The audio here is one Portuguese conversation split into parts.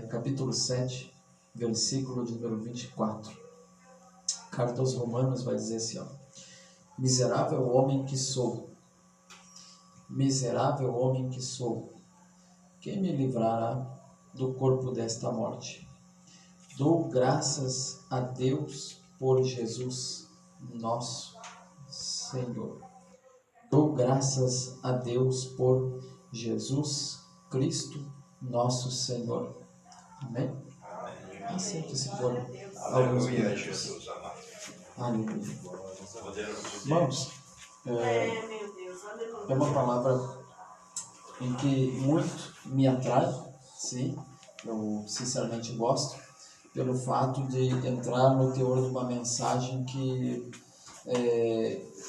capítulo 7, versículo de número 24. Carta aos Romanos vai dizer assim, ó: miserável homem que sou, miserável homem que sou, quem me livrará do corpo desta morte? Dou graças a Deus por Jesus, nosso Senhor. Dou graças a Deus por Jesus Cristo, nosso Senhor. Amém? Assente-se por alguns minutos. Aleluia. Irmãos, é uma palavra em que muito me atrai, sim, eu sinceramente gosto, pelo fato de entrar no teor de uma mensagem que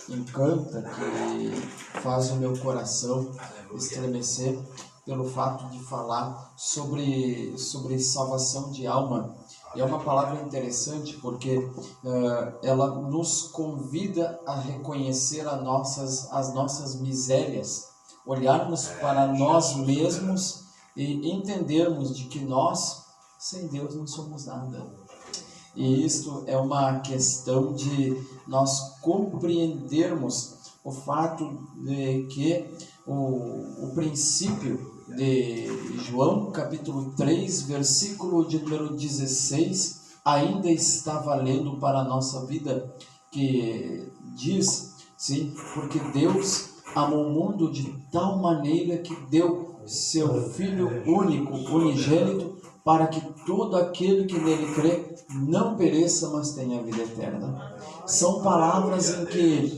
encanta, que faz o meu coração estremecer, pelo fato de falar sobre salvação de alma. E é uma palavra interessante porque ela nos convida a reconhecer as nossas misérias, olharmos para nós mesmos e entendermos de que nós, sem Deus, não somos nada. E isto é uma questão de nós compreendermos o fato de que o princípio de João, capítulo 3, versículo de número 16, ainda está valendo para a nossa vida, que diz, sim, porque Deus amou o mundo de tal maneira que deu seu Filho único, unigênito, para que todo aquele que nele crê não pereça, mas tenha vida eterna. São palavras em que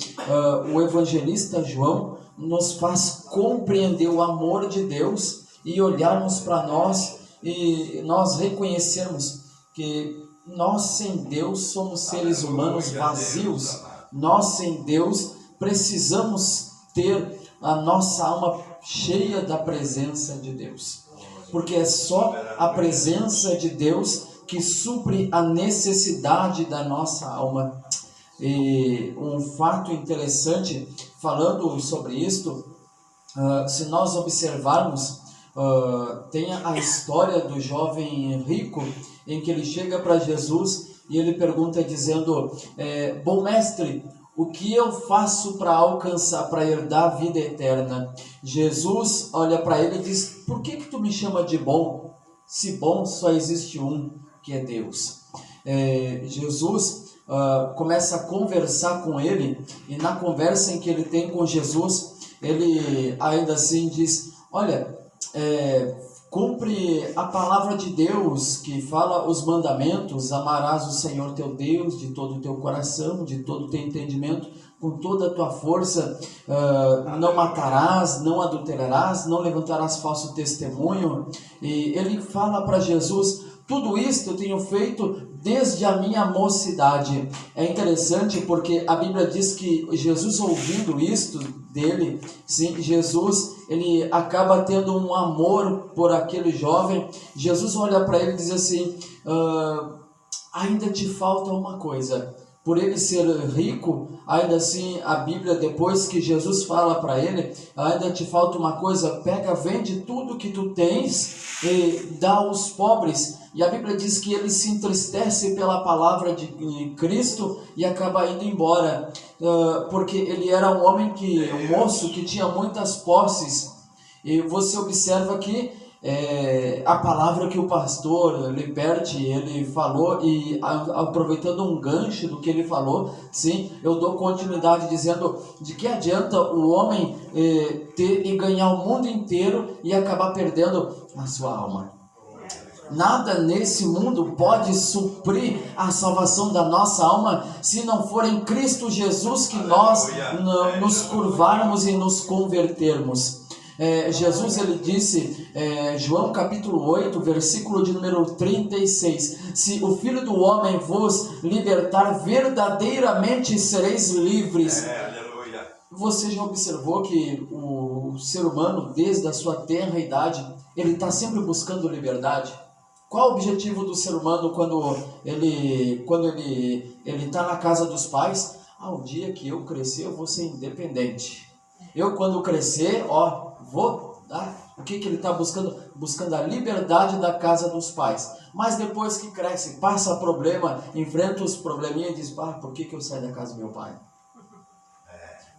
o evangelista João nos faz compreender o amor de Deus e olharmos para nós e nós reconhecermos que nós sem Deus somos seres humanos vazios. Nós sem Deus precisamos ter a nossa alma cheia da presença de Deus, porque é só a presença de Deus que supre a necessidade da nossa alma. E um fato interessante, falando sobre isto, se nós observarmos, tem a história do jovem rico, em que ele chega para Jesus e ele pergunta dizendo, bom mestre, o que eu faço para alcançar, para herdar a vida eterna? Jesus olha para ele e diz, por que tu me chama de bom? Se bom só existe um, que é Deus. Jesus começa a conversar com ele, e na conversa em que ele tem com Jesus, ele ainda assim diz, olha, cumpre a palavra de Deus que fala os mandamentos, amarás o Senhor teu Deus de todo o teu coração, de todo o teu entendimento, com toda a tua força, não matarás, não adulterarás, não levantarás falso testemunho. E ele fala para Jesus, tudo isso eu tenho feito desde a minha mocidade. É interessante porque a Bíblia diz que Jesus, ouvindo isto dele, sim, Jesus, ele acaba tendo um amor por aquele jovem. Jesus olha para ele e diz assim, ainda te falta uma coisa. Por ele ser rico, ainda assim a Bíblia, depois que Jesus fala para ele, ainda te falta uma coisa, pega, vende tudo que tu tens e dá aos pobres. E a Bíblia diz que ele se entristece pela palavra de Cristo e acaba indo embora, porque ele era um homem um moço que tinha muitas posses. E você observa que a palavra que o pastor Liperti, ele falou, e aproveitando um gancho do que ele falou, sim, eu dou continuidade dizendo, de que adianta o homem ter e ganhar o mundo inteiro e acabar perdendo a sua alma? Nada nesse mundo pode suprir a salvação da nossa alma se não for em Cristo Jesus que nós nos curvarmos e nos convertermos. Jesus, ele disse, João capítulo 8, versículo de número 36, se o Filho do Homem vos libertar, verdadeiramente sereis livres. Você já observou que o ser humano, desde a sua tenra idade, ele está sempre buscando liberdade? Qual o objetivo do ser humano quando ele está na casa dos pais? O dia que eu crescer, eu vou ser independente. Eu, quando crescer, vou O que ele está buscando? Buscando a liberdade da casa dos pais. Mas depois que cresce, passa problema, enfrenta os probleminhas e diz, por que eu saio da casa do meu pai?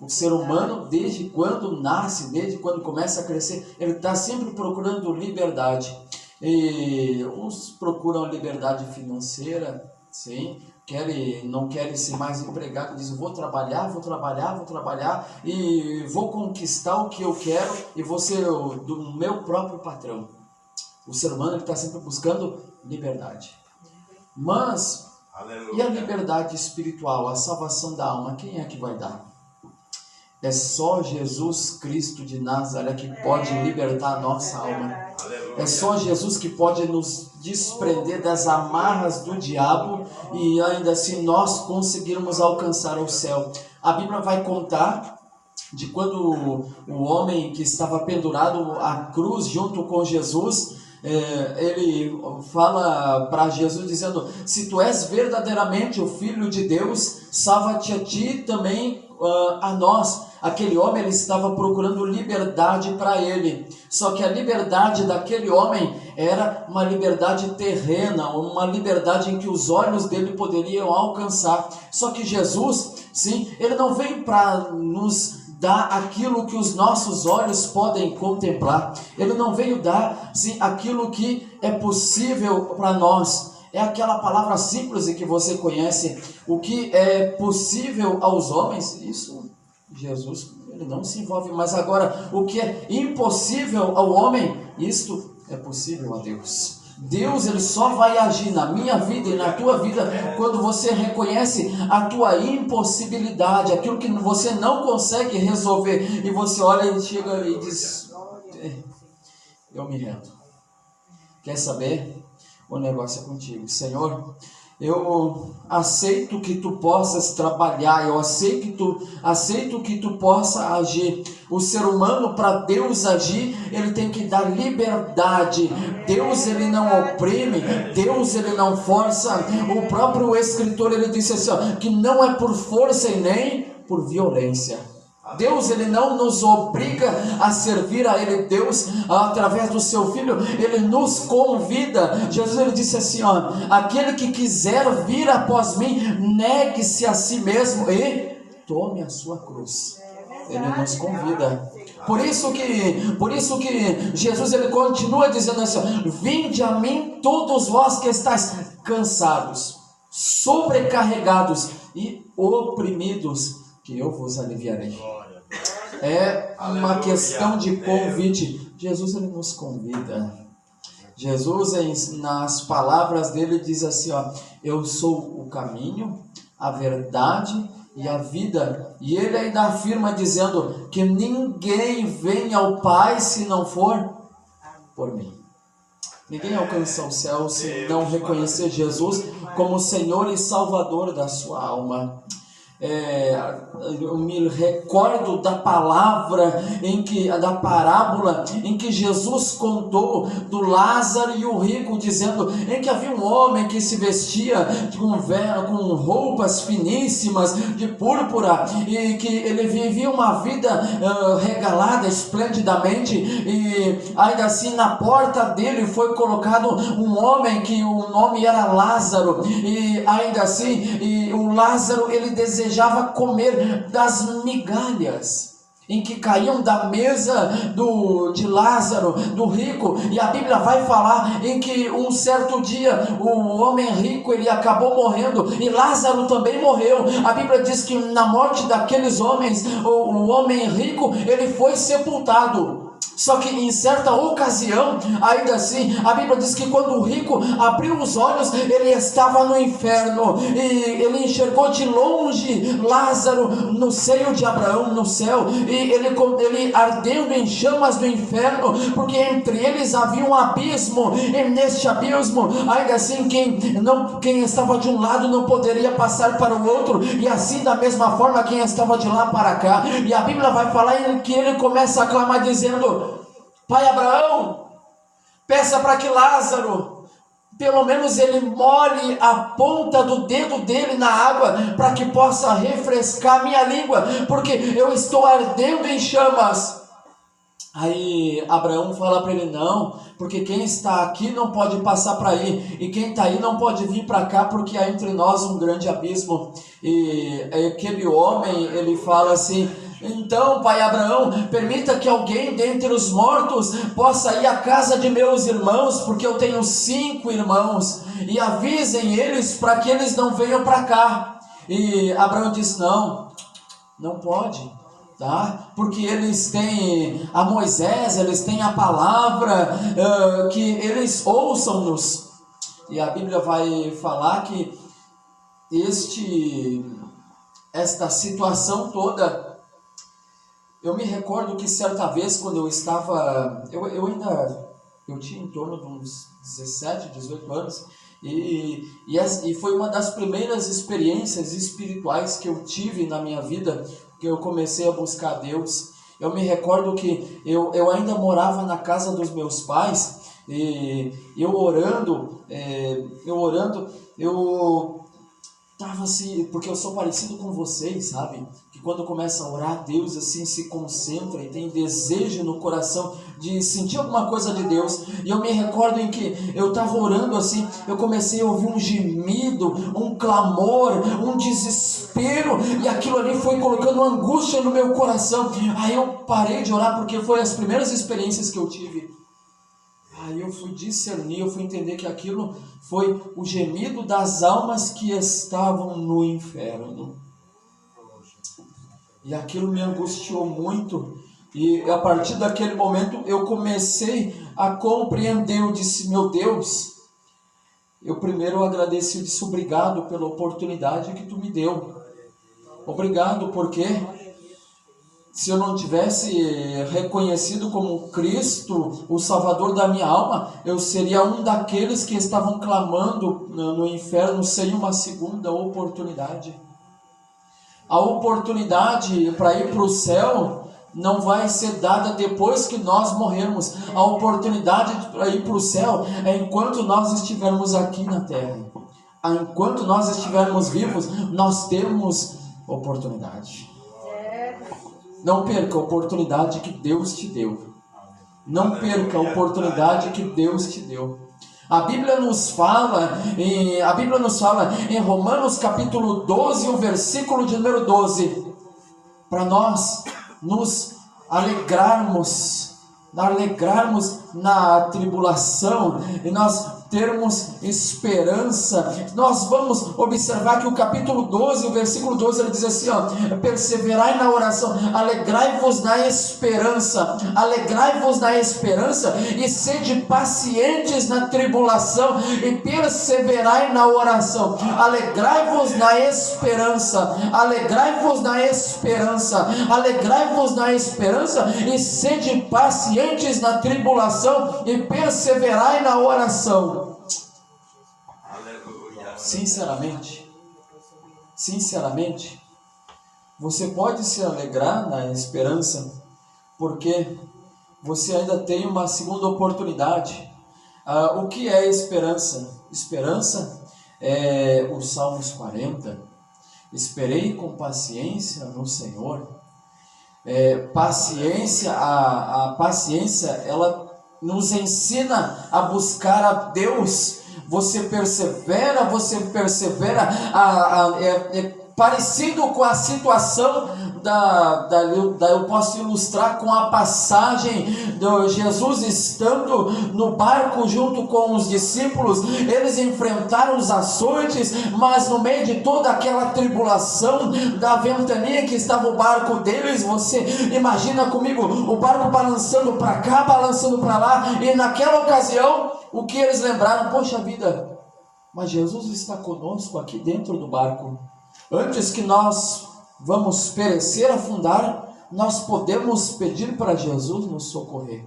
O ser humano, desde quando nasce, desde quando começa a crescer, ele está sempre procurando liberdade. E uns procuram liberdade financeira, sim, não querem ser mais empregado, dizem, vou trabalhar e vou conquistar o que eu quero e vou ser do meu próprio patrão. O ser humano está sempre buscando liberdade. Mas, aleluia, e a liberdade espiritual, a salvação da alma, quem é que vai dar? É só Jesus Cristo de Nazaré que pode libertar a nossa alma. É só Jesus que pode nos desprender das amarras do diabo e ainda assim nós conseguirmos alcançar o céu. A Bíblia vai contar de quando o homem que estava pendurado à cruz junto com Jesus, ele fala para Jesus dizendo, se tu és verdadeiramente o Filho de Deus, salva-te a ti também a nós. Aquele homem, ele estava procurando liberdade para ele, só que a liberdade daquele homem era uma liberdade terrena, uma liberdade em que os olhos dele poderiam alcançar. Só que Jesus, sim, ele não veio para nos dar aquilo que os nossos olhos podem contemplar, ele não veio dar, sim, aquilo que é possível para nós. É aquela palavra simples que você conhece, o que é possível aos homens, isso Jesus, ele não se envolve. Mas agora, o que é impossível ao homem, isto é possível a Deus. Deus, ele só vai agir na minha vida e na tua vida quando você reconhece a tua impossibilidade, aquilo que você não consegue resolver, e você olha e chega e diz, eu me rendo. Quer saber? O negócio é contigo. Senhor, eu aceito que tu possas trabalhar, eu aceito que tu possa agir. O ser humano, para Deus agir, ele tem que dar liberdade. Deus, ele não oprime, Deus, ele não força. O próprio escritor, ele disse assim, que não é por força e nem por violência. Deus, ele não nos obriga a servir a ele. Deus, através do seu Filho, ele nos convida. Jesus, ele disse assim, aquele que quiser vir após mim, negue-se a si mesmo e tome a sua cruz. Ele nos convida. Por isso que Jesus, ele continua dizendo assim, vinde a mim todos vós que estáis cansados, sobrecarregados e oprimidos, que eu vos aliviarei. É uma questão de convite. Jesus, ele nos convida. Jesus, nas palavras dele, diz assim, eu sou o caminho, a verdade e a vida. E ele ainda afirma dizendo que ninguém vem ao Pai se não for por mim. Ninguém alcança o céu se não reconhecer Jesus como Senhor e Salvador da sua alma. Eu me recordo da palavra da parábola em que Jesus contou do Lázaro e o rico, dizendo em que havia um homem que se vestia com roupas finíssimas de púrpura e que ele vivia uma vida regalada esplendidamente, e ainda assim na porta dele foi colocado um homem que o nome era Lázaro, e ainda assim o Lázaro, ele desejava comer das migalhas em que caíam da mesa de Lázaro, do rico. E a Bíblia vai falar em que um certo dia o homem rico, ele acabou morrendo e Lázaro também morreu. A Bíblia diz que na morte daqueles homens, o homem rico, ele foi sepultado. Só que em certa ocasião, ainda assim, a Bíblia diz que quando o rico abriu os olhos, ele estava no inferno, e ele enxergou de longe Lázaro no seio de Abraão, no céu, e ele ardendo em chamas do inferno, porque entre eles havia um abismo, e neste abismo, ainda assim, quem estava de um lado não poderia passar para o outro, e assim da mesma forma quem estava de lá para cá. E a Bíblia vai falar que ele começa a clamar dizendo: Pai Abraão, peça para que Lázaro, pelo menos ele molhe a ponta do dedo dele na água, para que possa refrescar minha língua, porque eu estou ardendo em chamas. Aí Abraão fala para ele: não, porque quem está aqui não pode passar para aí, e quem está aí não pode vir para cá, porque há entre nós um grande abismo. E aquele homem, ele fala assim: então, pai Abraão, permita que alguém dentre os mortos possa ir à casa de meus irmãos, porque eu tenho 5 irmãos, e avisem eles para que eles não venham para cá. E Abraão diz: não, não pode, tá? Porque eles têm a Moisés, eles têm a palavra, que eles ouçam-nos. E a Bíblia vai falar que esta situação toda, eu me recordo que certa vez, quando eu estava, eu tinha em torno de uns 17, 18 anos, e foi uma das primeiras experiências espirituais que eu tive na minha vida, que eu comecei a buscar Deus. Eu me recordo que eu ainda morava na casa dos meus pais, e eu orando, eu estava assim, porque eu sou parecido com vocês, sabe? Que quando começa a orar, Deus assim se concentra e tem desejo no coração de sentir alguma coisa de Deus. E eu me recordo em que eu estava orando assim, eu comecei a ouvir um gemido, um clamor, um desespero, e aquilo ali foi colocando angústia no meu coração. Aí eu parei de orar, porque foi as primeiras experiências que eu tive. Aí eu fui discernir, eu fui entender que aquilo foi o gemido das almas que estavam no inferno. E aquilo me angustiou muito. E a partir daquele momento eu comecei a compreender. Eu disse: meu Deus, eu primeiro agradeci, eu disse: obrigado pela oportunidade que tu me deu. Obrigado, porque se eu não tivesse reconhecido como Cristo, o Salvador da minha alma, eu seria um daqueles que estavam clamando no inferno sem uma segunda oportunidade. A oportunidade para ir para o céu não vai ser dada depois que nós morrermos. A oportunidade para ir para o céu é enquanto nós estivermos aqui na terra. Enquanto nós estivermos vivos, nós temos oportunidade. Não perca a oportunidade que Deus te deu. Não perca a oportunidade que Deus te deu. A Bíblia nos fala em Romanos capítulo 12, o versículo de número 12, para nós nos alegrarmos na tribulação e nós termos esperança. Nós vamos observar que o capítulo 12, o versículo 12, ele diz assim, ó: perseverai na oração, alegrai-vos na esperança, e sede pacientes na tribulação, e perseverai na oração. Alegrai-vos na esperança, e sede pacientes na tribulação, e perseverai na oração. Sinceramente, você pode se alegrar na esperança, porque você ainda tem uma segunda oportunidade. O que é esperança? Esperança é o Salmos 40. Esperei com paciência no Senhor. Paciência, a paciência, ela nos ensina a buscar a Deus. Você persevera, parecido com a situação eu posso ilustrar com a passagem de Jesus estando no barco junto com os discípulos. Eles enfrentaram os açoites, mas no meio de toda aquela tribulação, da ventania que estava o barco deles, você imagina comigo o barco balançando para cá, balançando para lá, e naquela ocasião o que eles lembraram? Poxa vida, mas Jesus está conosco aqui dentro do barco. Antes que nós vamos perecer, afundar, nós podemos pedir para Jesus nos socorrer.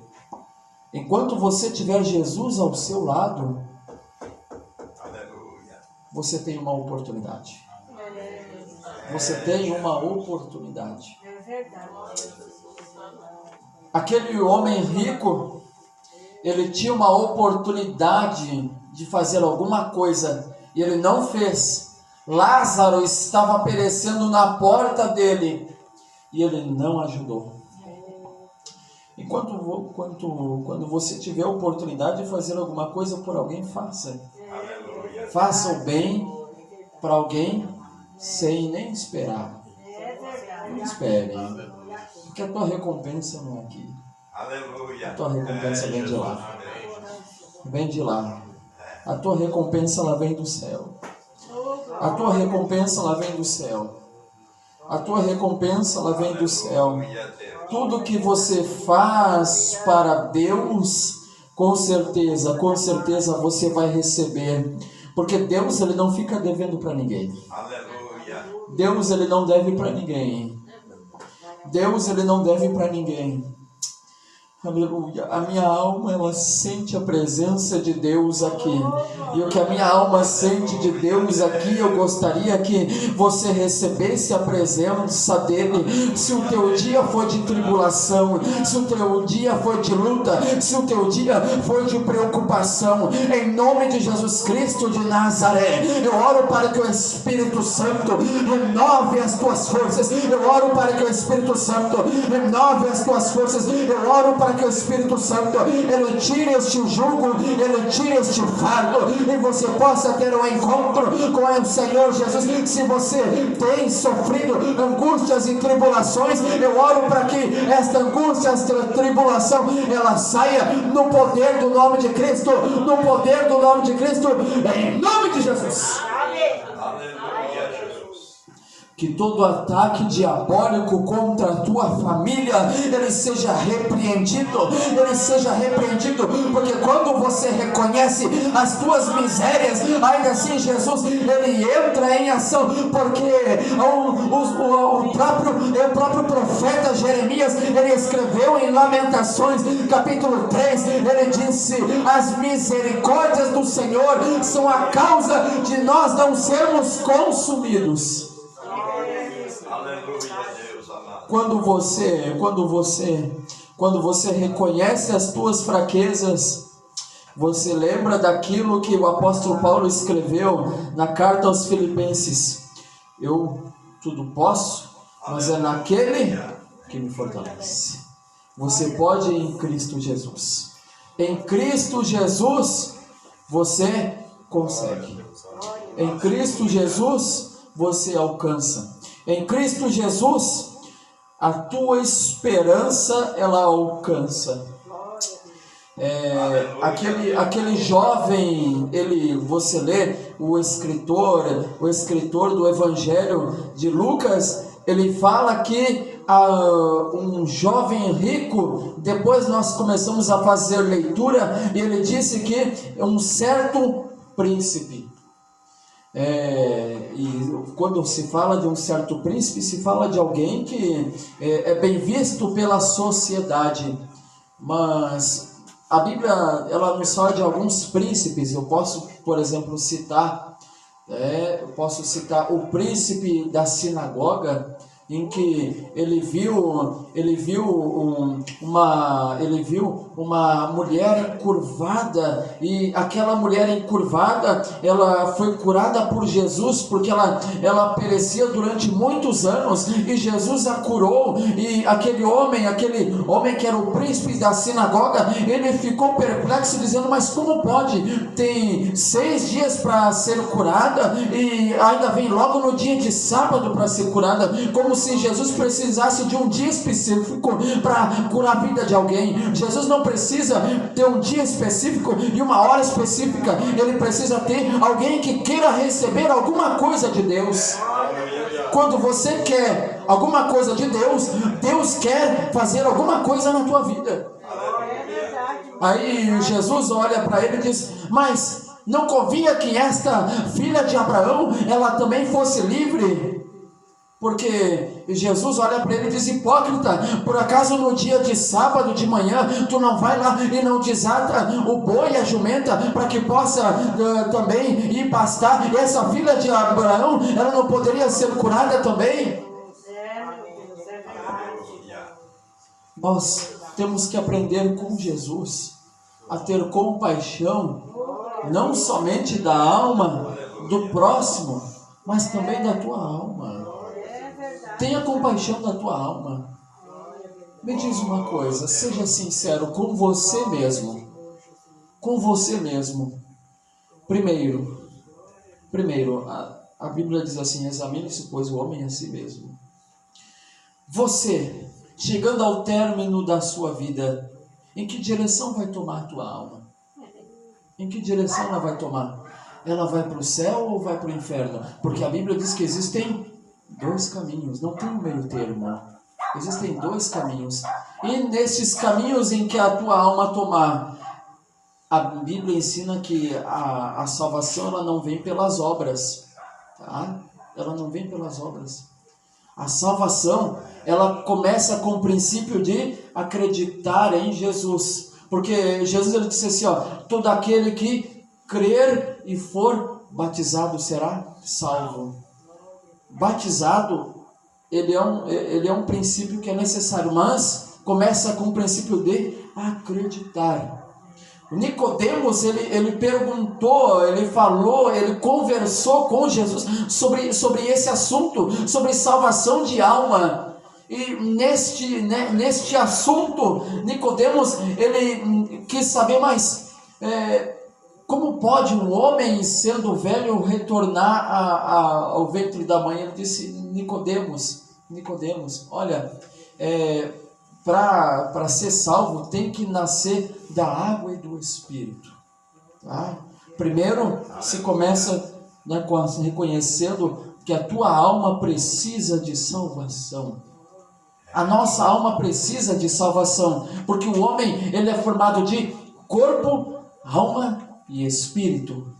Enquanto você tiver Jesus ao seu lado, você tem uma oportunidade. Você tem uma oportunidade. Aquele homem rico, ele tinha uma oportunidade de fazer alguma coisa e ele não fez. Lázaro estava perecendo na porta dele e ele não ajudou. E quando você tiver a oportunidade de fazer alguma coisa por alguém, faça. Faça o bem para alguém sem nem esperar. Não espere, porque a tua recompensa não é aqui. A tua recompensa vem de lá. Vem de lá. A tua recompensa ela vem do céu. A tua recompensa ela vem do céu. A tua recompensa ela vem do céu. Tudo que você faz para Deus, com certeza você vai receber. Porque Deus ele não fica devendo para ninguém. Deus ele não deve para ninguém. Deus ele não deve para ninguém. Aleluia. A minha alma ela sente a presença de Deus aqui. E o que a minha alma sente de Deus aqui, eu gostaria que você recebesse a presença dele. Se o teu dia for de tribulação, se o teu dia for de luta, se o teu dia for de preocupação, em nome de Jesus Cristo de Nazaré, eu oro para que o Espírito Santo renove as tuas forças. Eu oro para que o Espírito Santo renove as tuas forças. Eu oro para que o Espírito Santo ele tire este jugo, ele tire este fardo, e você possa ter um encontro com o Senhor Jesus. Se você tem sofrido angústias e tribulações, eu oro para que esta angústia, esta tribulação, ela saia no poder do nome de Cristo, no poder do nome de Cristo, em nome de Jesus. Que todo ataque diabólico contra a tua família, ele seja repreendido, porque quando você reconhece as tuas misérias, ainda assim Jesus, ele entra em ação, porque o próprio profeta Jeremias, ele escreveu em Lamentações, capítulo 3, ele disse, as misericórdias do Senhor são a causa de nós não sermos consumidos. Quando você reconhece as tuas fraquezas, você lembra daquilo que o apóstolo Paulo escreveu na carta aos Filipenses: eu tudo posso, mas é naquele que me fortalece. Você pode em Cristo Jesus. Em Cristo Jesus você consegue. Em Cristo Jesus você alcança. Em Cristo Jesus, a tua esperança, ela alcança. Aquele jovem, você lê o escritor do Evangelho de Lucas, ele fala que um jovem rico, depois nós começamos a fazer leitura, e ele disse que um certo príncipe, e quando se fala de um certo príncipe, se fala de alguém que é bem visto pela sociedade, mas a Bíblia ela nos fala de alguns príncipes. Eu posso, por exemplo, citar o príncipe da sinagoga, em que ele viu uma mulher encurvada, e aquela mulher encurvada, ela foi curada por Jesus, porque ela perecia durante muitos anos, e Jesus a curou. E aquele homem que era o príncipe da sinagoga, ele ficou perplexo, dizendo, mas como pode? Tem 6 dias para ser curada, e ainda vem logo no dia de sábado para ser curada, como se Jesus precisasse de um dia específico para curar a vida de alguém. Jesus não precisa ter um dia específico e uma hora específica. Ele precisa ter alguém que queira receber alguma coisa de Deus. Quando você quer alguma coisa de Deus, Deus quer fazer alguma coisa na tua vida. Aí Jesus olha para ele e diz, mas não convinha que esta filha de Abraão, ela também fosse livre? Porque Jesus olha para ele e diz, hipócrita, por acaso no dia de sábado de manhã, tu não vai lá e não desata o boi e a jumenta, para que possa também ir pastar? E essa filha de Abraão, ela não poderia ser curada também? Nós temos que aprender com Jesus a ter compaixão, não somente da alma do próximo, mas também da tua alma. Tenha compaixão da tua alma. Me diz uma coisa, seja sincero com você mesmo. Com você mesmo. Primeiro, a Bíblia diz assim, examine-se, pois, o homem a si mesmo. Você, chegando ao término da sua vida, em que direção vai tomar a tua alma? Em que direção ela vai tomar? Ela vai para o céu ou vai para o inferno? Porque a Bíblia diz que existem dois caminhos, não tem um meio termo. Existem dois caminhos. E nesses caminhos em que a tua alma tomar, a Bíblia ensina que a salvação ela não vem pelas obras. Tá? Ela não vem pelas obras. A salvação, ela começa com o princípio de acreditar em Jesus. Porque Jesus ele disse assim, todo aquele que crer e for batizado será salvo. Batizado, ele é um princípio que é necessário, mas começa com o princípio de acreditar. Nicodemos, ele perguntou, ele falou, ele conversou com Jesus sobre esse assunto, sobre salvação de alma. E neste assunto, Nicodemos, ele quis saber mais, como pode um homem, sendo velho, retornar ao ventre da mãe? Ele disse, Nicodemos, olha, para ser salvo tem que nascer da água e do Espírito. Tá? Primeiro, se começa reconhecendo que a tua alma precisa de salvação. A nossa alma precisa de salvação, porque o homem ele é formado de corpo, alma e espírito.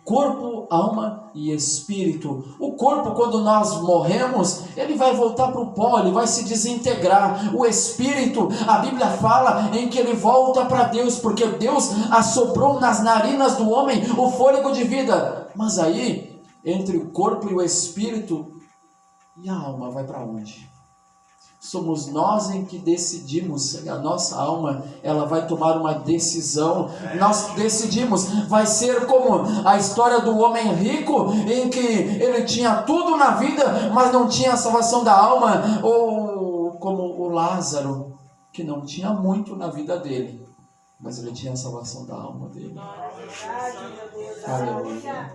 Corpo, alma e espírito. O corpo, quando nós morremos, ele vai voltar para o pó, ele vai se desintegrar. O espírito, a Bíblia fala em que ele volta para Deus, porque Deus assoprou nas narinas do homem o fôlego de vida. Mas aí, entre o corpo e o espírito, e a alma vai para onde? Somos nós em que decidimos, a nossa alma, ela vai tomar uma decisão, nós decidimos, vai ser como a história do homem rico, em que ele tinha tudo na vida, mas não tinha a salvação da alma, ou como o Lázaro, que não tinha muito na vida dele, mas ele tinha a salvação da alma dele. Aleluia.